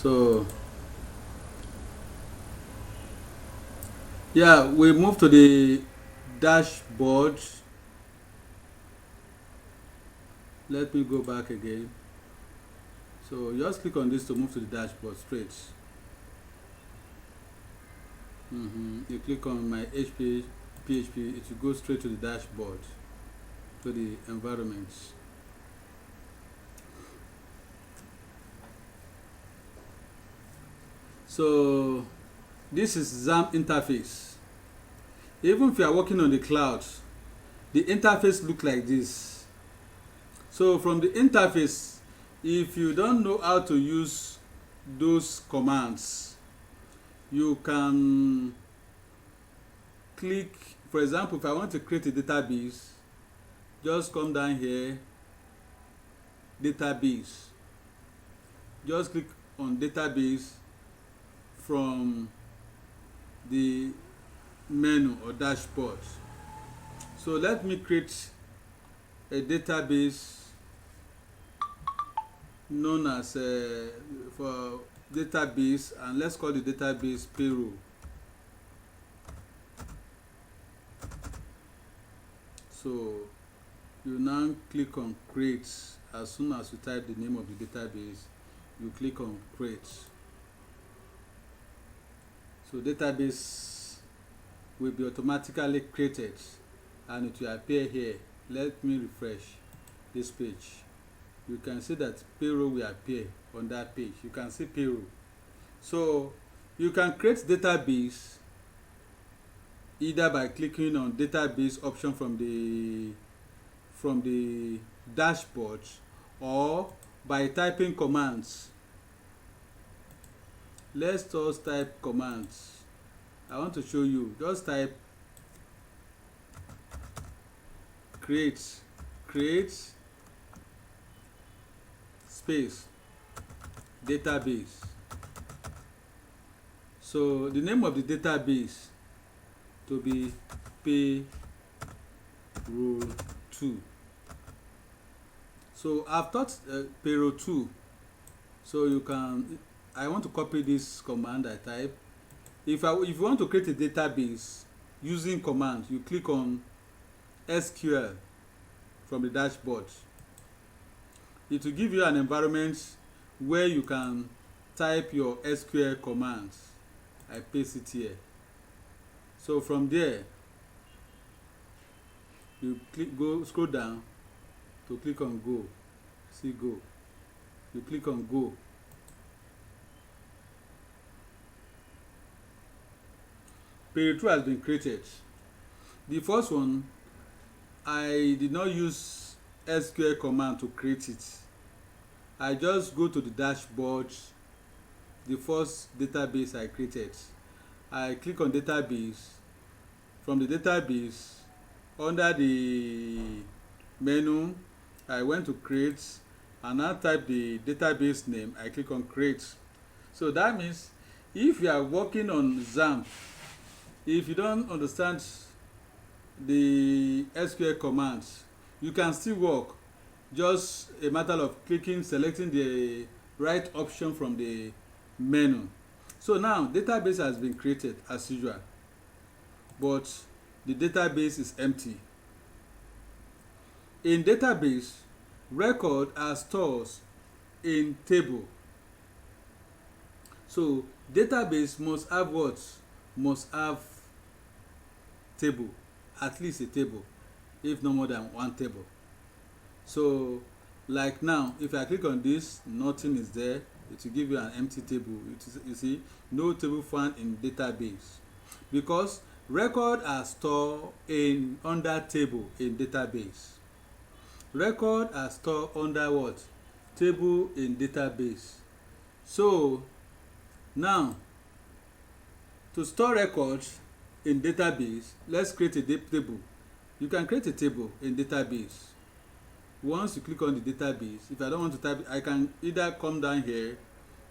So yeah, we move to the dashboard. Let me go back again. So just click on this to move to the dashboard straight. You click on my PHP, it will go straight to the dashboard, to the environment. So this is XAMPP interface. Even if you are working on the cloud, the interface look like this. So from the interface, if you don't know how to use those commands, you can click. For example, if I want to create a database, just come down here, database. Just click on database from the menu or dashboard. So let me create a database known as for database, and let's call the database payroll. So you now click on create. As soon as you type the name of the database, you click on create. So database will be automatically created and it will appear here. Let me refresh this page. You can see that payroll will appear on that page. You can see payroll. So you can create database either by clicking on database option from the dashboard, or by typing commands. Let's just type commands. I want to show you. Just type create space database. So the name of the database to be payroll 2. So I've taught payroll 2. So you can, I want to copy this command I type. If you want to create a database using command, you click on SQL from the dashboard. It will give you an environment where you can type your SQL commands. I paste it here. So from there, you scroll down to click on go. See go. You click on go. Payroll 2 has been created. The first one, I did not use SQL command to create it. I just go to the dashboard, the first database I created. I click on database. From the database, under the menu, I went to create and I type the database name. I click on create. So that means if you are working on XAMPP, if you don't understand the SQL commands, you can still work. Just a matter of clicking, selecting the right option from the menu. So now database has been created as usual, but the database is empty. In database, record are stored in table. So database must have what? Must have table, at least a table, if no more than one table. So like now, if I click on this, nothing is there. It will give you an empty table. You see, no table found in database, because record are stored in under table in database. Record are stored under what? Table in database. So now, to store records in database, let's create a table. You can create a table in database. Once you click on the database, if I don't want to type, I can either come down here,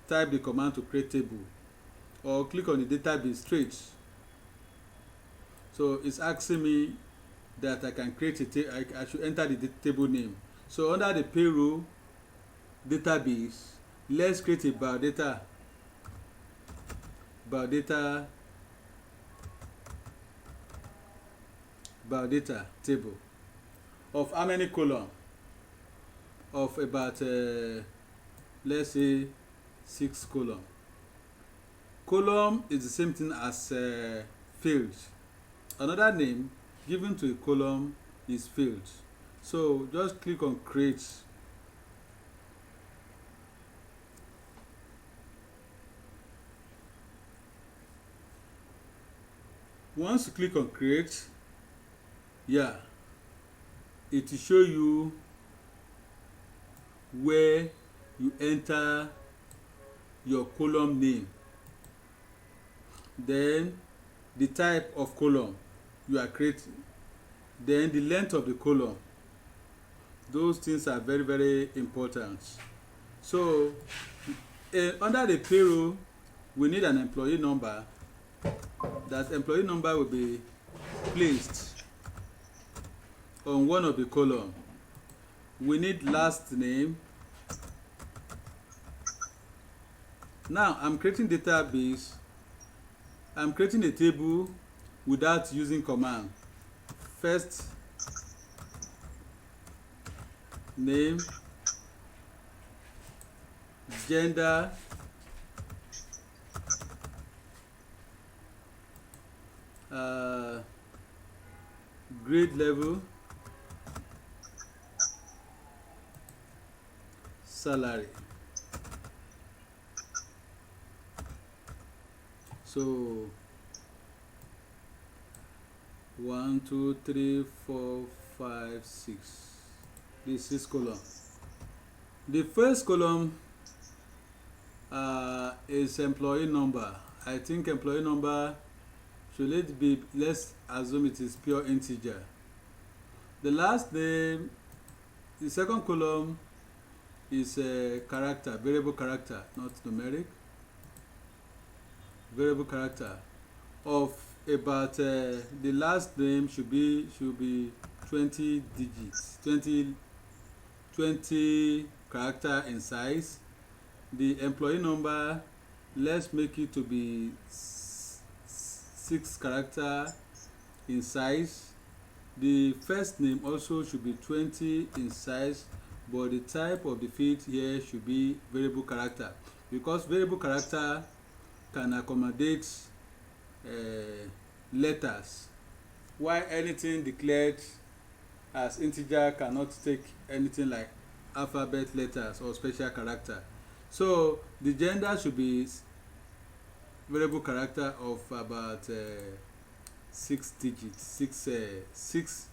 type the command to create table, or click on the database straight. So it's asking me that I can create a I should enter the table name. So under the payroll database, let's create a biodata biodata table of how many column? Of about let's say 6 column. Column is the same thing as field. Another name given to a column is field. So just click on create. Once you click on create, yeah, it will show you where you enter your column name, then the type of column you are creating, then the length of the column. Those things are very, very important. So under the payroll, we need an employee number. That employee number will be placed on one of the column. We need last name. Now I'm creating database. I'm creating a table without using command. First name, gender, grade level, salary. So 1 2 3 4 5 6. This is column. The first column is employee number. I think employee number should it be, let's assume it is pure integer. The last name, the second column is a character, variable character, not numeric. Variable character of about the last name should be 20 digits, 20 character in size. The employee number, let's make it to be 6 character in size. The first name also should be 20 in size, but the type of the field here should be variable character, because variable character can accommodate letters, while anything declared as integer cannot take anything like alphabet letters or special character. So the gender should be variable character of about 6 digits, 6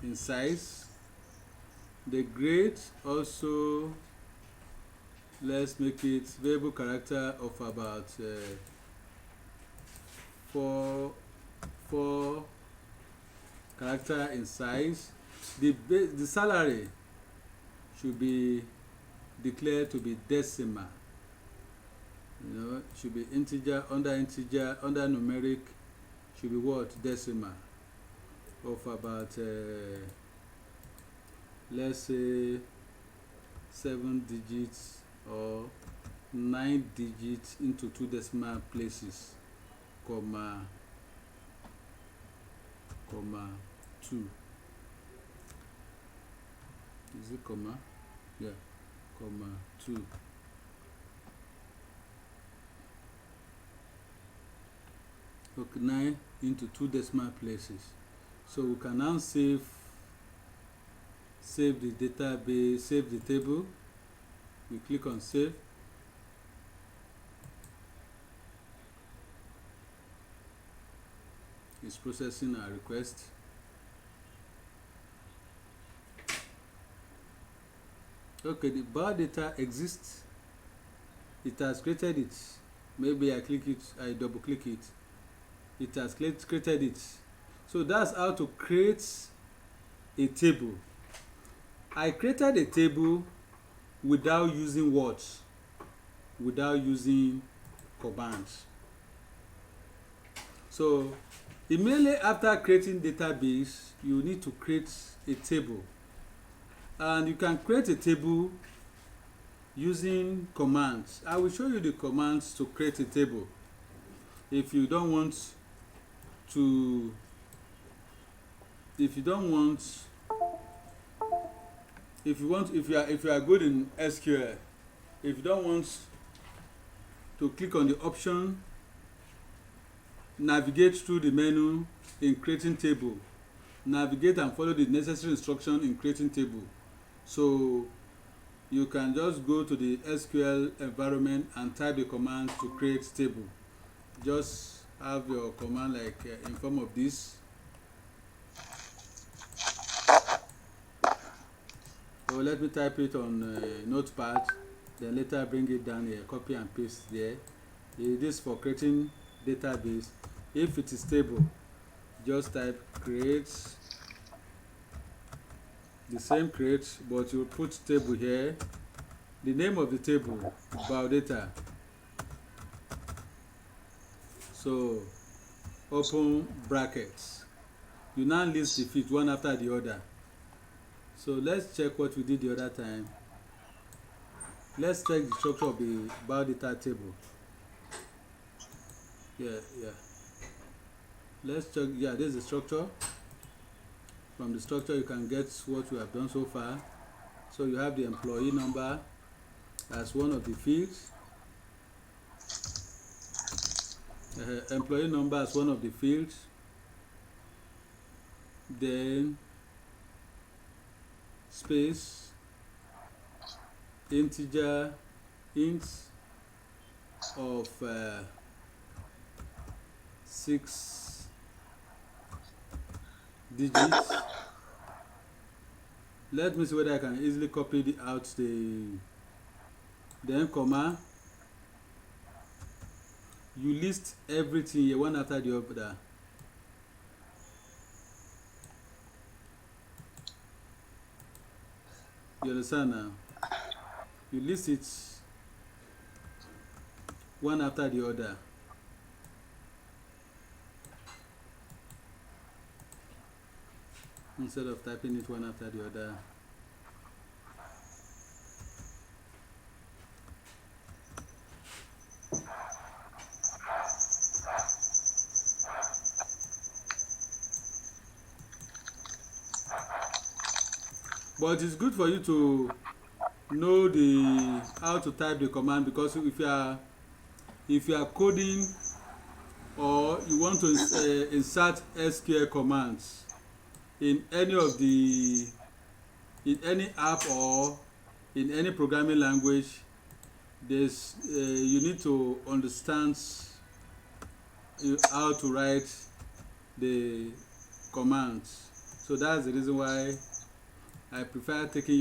in size. The grade also, let's make it variable character of about 4 character in size. The salary should be declared to be decimal. You know, it should be integer, under numeric should be what? Decimal of about let's say 7 digits or 9 digits into 2 decimal places, comma 2. Is it comma? Yeah, comma 2. Okay, 9 into 2 decimal places. So we can now save the database, save the table. We click on save. It's processing our request. Okay, the bar data exists. It has created it. Maybe I click it, I double click it. It has created it. So that's how to create a table. I created a table without using words, without using commands. So immediately after creating database, you need to create a table. And you can create a table using commands. I will show you the commands to create a table. if you don't want to if you are good in SQL, if you don't want to click on the option, navigate through the menu in creating table, navigate and follow the necessary instruction in creating table. So you can just go to the SQL environment and type the command to create table. Just have your command like in form of this. So let me type it on notepad, then later bring it down here, copy and paste there. This for creating database. If it is table, just type create, the same create, but you put table here, the name of the table, biodata. So open brackets. You now list the field one after the other. So let's check what we did the other time. Let's check the structure of the biodata table. Let's check. This is the structure. From the structure you can get what we have done so far. So you have the employee number as one of the fields. Employee number as one of the fields. Then space, integer, int of 6 digits. Let me see whether I can easily copy out then comma. You list everything here one after the other. You understand now? You list it one after the other. Instead of typing it one after the other. But it's good for you to know how to type the command, because if you are coding or you want to insert SQL commands in any app or in any programming language, you need to understand how to write the commands. So that's the reason why I prefer teaching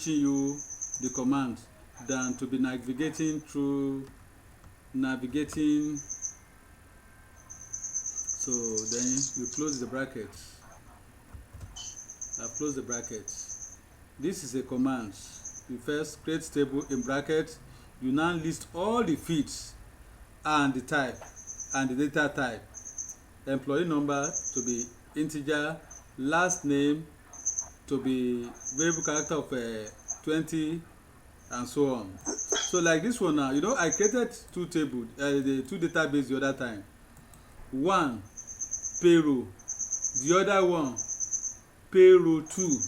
you the command than to be navigating. So then you close the brackets. I've closed the brackets. This is a command. You first create table in brackets. You now list all the fields and the type and the data type. Employee number to be integer, last name to be variable character of 20, and so on. So like this one now, I created two tables, the two database the other time. One payroll, the other one payroll 2.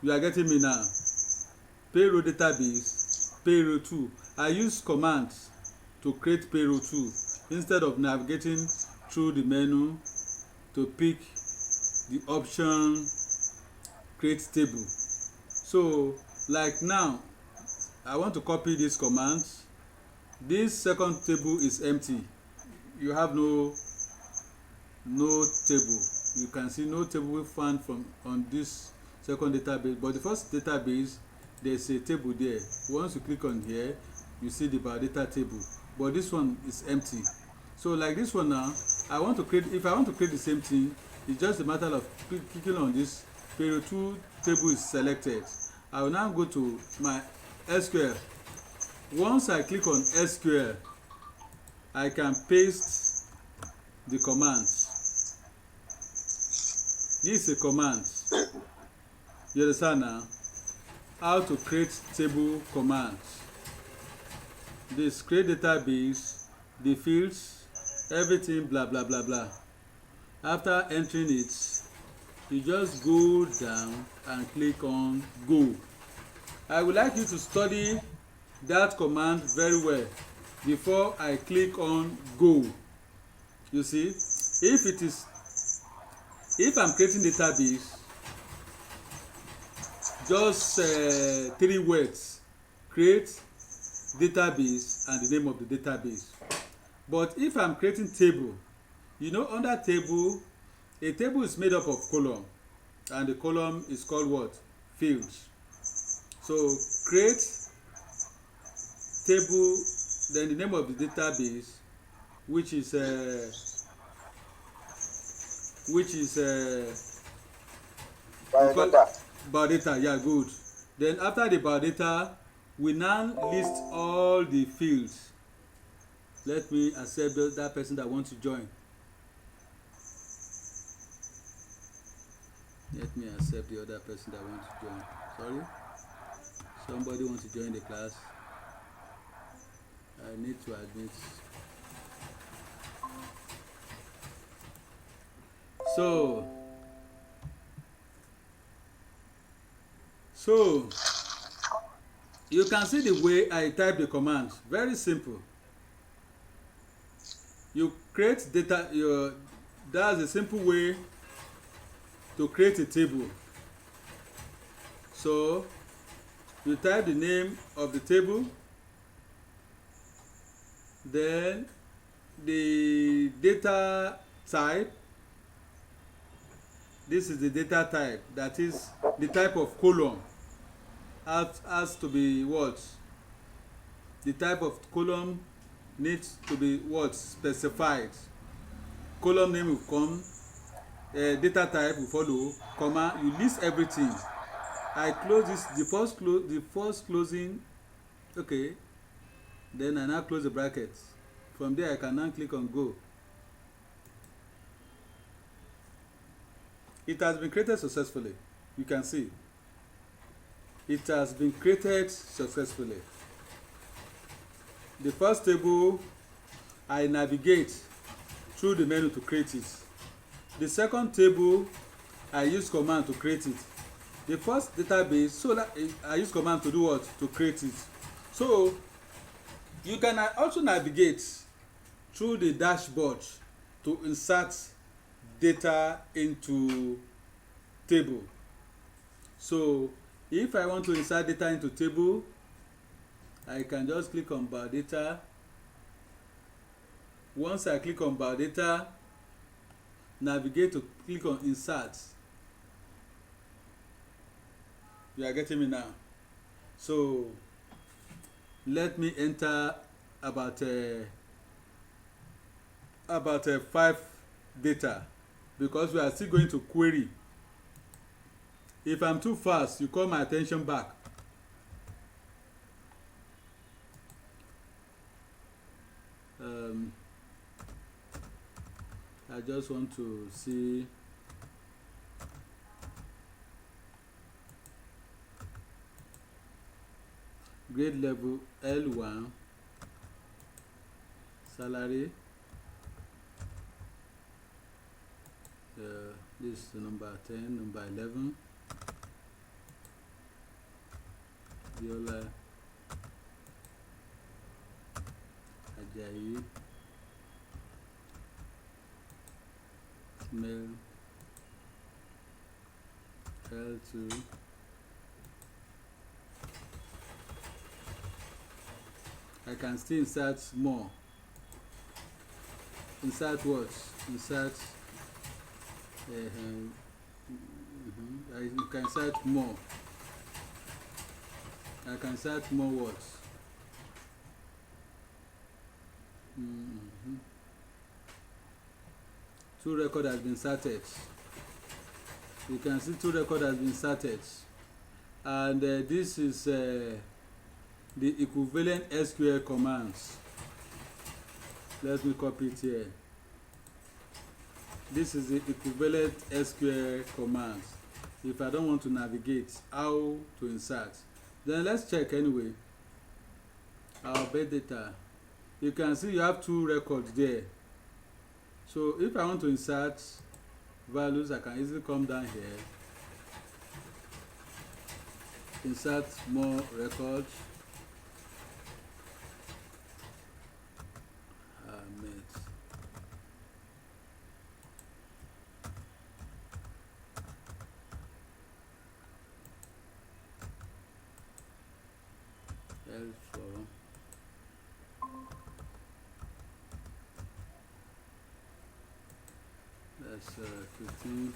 You are getting me now? Payroll database, payroll 2. I use commands to create payroll 2 instead of navigating through the menu to pick the option create table. So like now I want to copy this command. This second table is empty. You have no table. You can see no table found on this second database, but the first database there's a table there. Once you click on here, you see the biodata table, but this one is empty. So like this one now, if I want to create the same thing, it's just a matter of clicking on this. Payroll 2 table is selected. I will now go to my SQL. Once I click on SQL, I can paste the commands. This is a command. You understand now? How to create table commands. this create database, the fields, everything, blah blah blah blah. After entering it, you just go down and click on go. I would like you to study that command very well before I click on go. You see, if I'm creating database, just 3 words: create database and the name of the database. But if I'm creating table, you know, under table, a table is made up of column, and the column is called what? Fields. So create table, then the name of the database, which is biodata. biodata. Yeah, good. Then after the biodata, we now list all the fields. Let me accept that person that wants to join. Let me accept the other person that wants to join. Sorry, somebody wants to join the class. I need to admit. So you can see the way I type the command. Very simple. You create data. That's a simple way to create a table. So you type the name of the table, then the data type. This is the data type, that is the type of column. Has to be what? The type of column needs to be what? Specified. Column name will come, data type will follow, comma, you list everything. I close this, the first closing. Okay, then I now close the brackets. From there I can now click on go. It has been created successfully. You can see it has been created successfully. The first table, I navigate through the menu to create it. The second table, I use command to create it. The first database, so that I use command to do what? To create it. So you can also navigate through the dashboard to insert data into table. So if I want to insert data into table, I can just click on biodata. Once I click on biodata, navigate to click on insert. You are getting me now? So let me enter about 5 data, because we are still going to query. If I'm too fast, you call my attention back. I just want to see grade level L1, salary. This is number 10, number 11. Viola Ajayi, male, L2. I can still insert more. Insert what? Insert. I can insert more. I can insert more words. Two record has been inserted. You can see 2 record has been inserted, and this is the equivalent SQL commands. Let me copy it here. This is the equivalent SQL commands. If I don't want to navigate how to insert, then let's check anyway. our bed data. You can see you have two records there. So if I want to insert values, I can easily come down here, insert more records, L4. That's 15.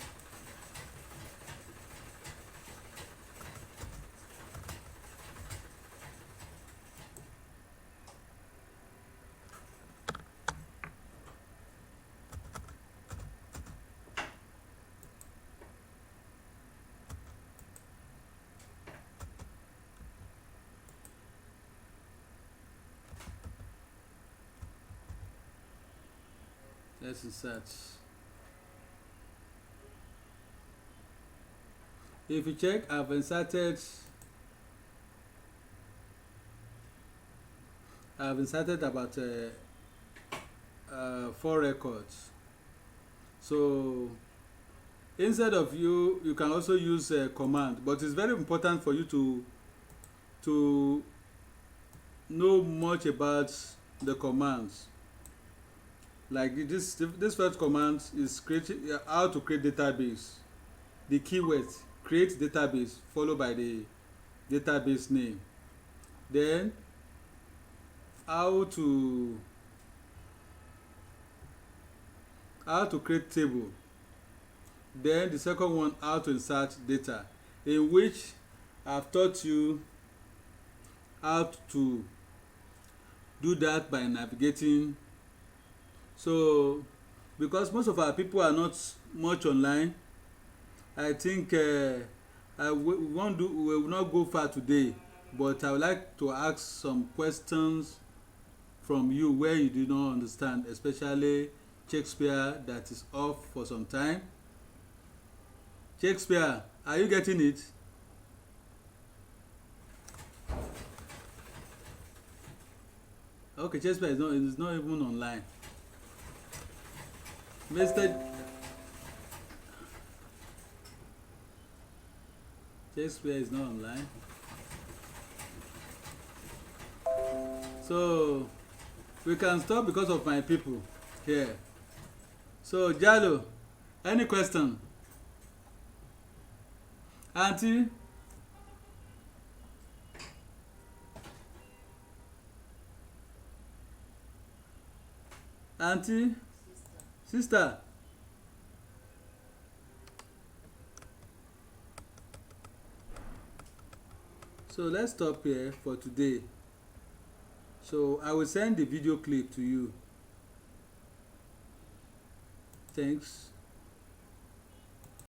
Let's insert. If you check, I've inserted about 4 records. So instead of you can also use a command, but it's very important for you to know much about the commands. Like this first command is how to create database. The keywords create database followed by the database name. Then how to create table. Then the second one, how to insert data, in which I've taught you how to do that by navigating. So because most of our people are not much online, I think we will not go far today, but I would like to ask some questions from you where you do not understand, especially Shakespeare that is off for some time. Shakespeare, are you getting it? Okay, Shakespeare is not even online. Mr. Shakespeare is not online. So we can stop because of my people here. So Jalo, any question? Auntie? Auntie? Sister? So let's stop here for today. So I will send the video clip to you. Thanks.